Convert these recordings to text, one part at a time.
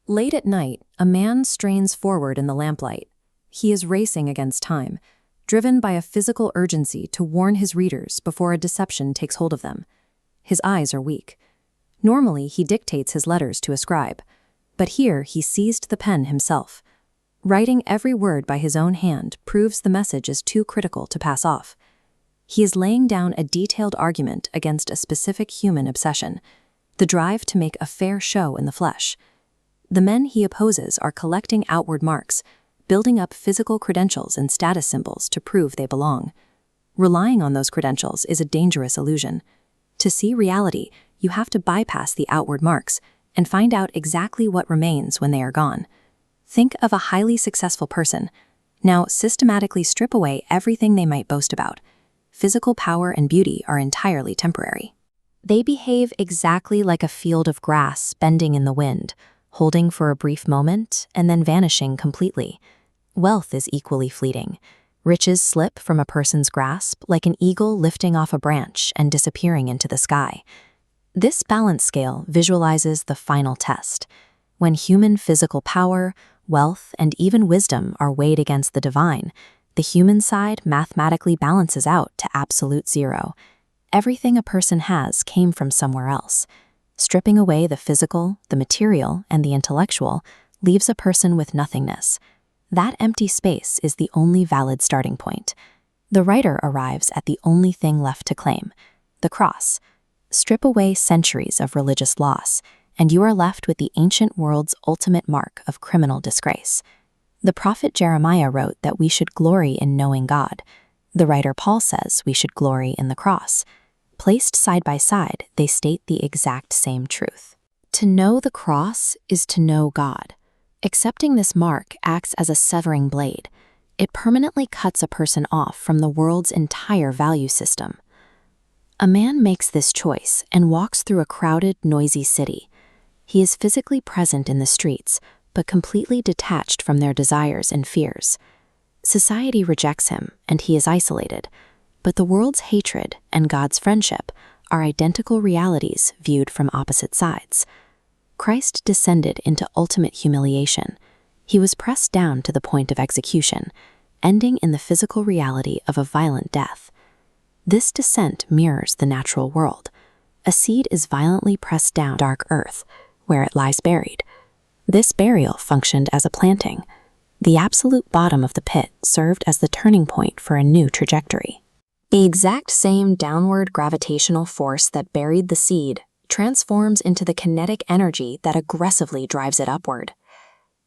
Late at night, a man strains forward in the lamplight. He is racing against time, driven by a physical urgency to warn his readers before a deception takes hold of them. His eyes are weak. Normally, he dictates his letters to a scribe, but here he seized the pen himself. Writing every word by his own hand proves the message is too critical to pass off. He is laying down a detailed argument against a specific human obsession, the drive to make a fair show in the flesh. The men he opposes are collecting outward marks, building up physical credentials and status symbols to prove they belong. Relying on those credentials is a dangerous illusion. To see reality, you have to bypass the outward marks and find out exactly what remains when they are gone. Think of a highly successful person. Now systematically strip away everything they might boast about. Physical power and beauty are entirely temporary. They behave exactly like a field of grass bending in the wind, holding for a brief moment and then vanishing completely. Wealth is equally fleeting. Riches slip from a person's grasp like an eagle lifting off a branch and disappearing into the sky. This balance scale visualizes the final test. When human physical power, wealth, and even wisdom are weighed against the divine, the human side mathematically balances out to absolute zero. Everything a person has came from somewhere else. Stripping away the physical, the material, and the intellectual leaves a person with nothingness. That empty space is the only valid starting point. The writer arrives at the only thing left to claim, the cross. Strip away centuries of religious loss, and you are left with the ancient world's ultimate mark of criminal disgrace. The prophet Jeremiah wrote that we should glory in knowing God. The writer Paul says we should glory in the cross. Placed side by side, they state the exact same truth. To know the cross is to know God. Accepting this mark acts as a severing blade. It permanently cuts a person off from the world's entire value system. A man makes this choice and walks through a crowded, noisy city. He is physically present in the streets, but completely detached from their desires and fears. Society rejects him, and he is isolated. But the world's hatred and God's friendship are identical realities viewed from opposite sides. Christ descended into ultimate humiliation. He was pressed down to the point of execution, ending in the physical reality of a violent death. This descent mirrors the natural world. A seed is violently pressed down dark earth, where it lies buried. This burial functioned as a planting. The absolute bottom of the pit served as the turning point for a new trajectory. The exact same downward gravitational force that buried the seed transforms into the kinetic energy that aggressively drives it upward.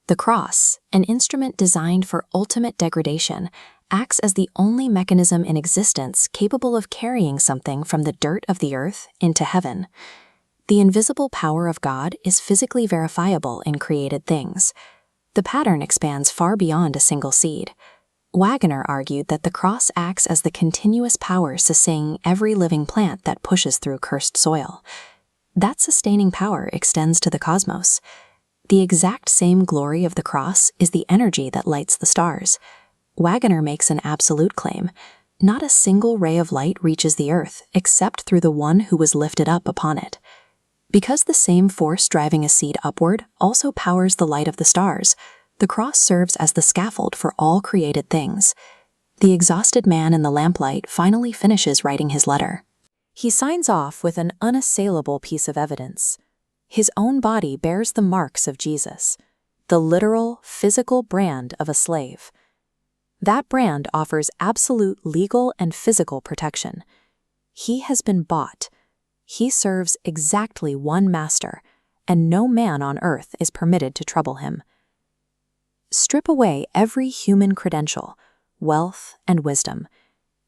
The cross, an instrument designed for ultimate degradation, acts as the only mechanism in existence capable of carrying something from the dirt of the earth into heaven. The invisible power of God is physically verifiable in created things. The pattern expands far beyond a single seed. Wagner argued that the cross acts as the continuous power sustaining every living plant that pushes through cursed soil. That sustaining power extends to the cosmos. The exact same glory of the cross is the energy that lights the stars. Wagner makes an absolute claim. Not a single ray of light reaches the earth except through the one who was lifted up upon it. Because the same force driving a seed upward also powers the light of the stars, the cross serves as the scaffold for all created things. The exhausted man in the lamplight finally finishes writing his letter. He signs off with an unassailable piece of evidence. His own body bears the marks of Jesus, the literal, physical brand of a slave. That brand offers absolute legal and physical protection. He has been bought. He serves exactly one master, and no man on earth is permitted to trouble him. Strip away every human credential, wealth, and wisdom.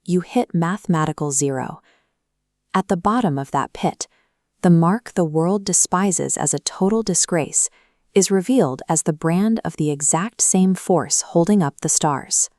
You hit mathematical zero. At the bottom of that pit, the mark the world despises as a total disgrace is revealed as the brand of the exact same force holding up the stars.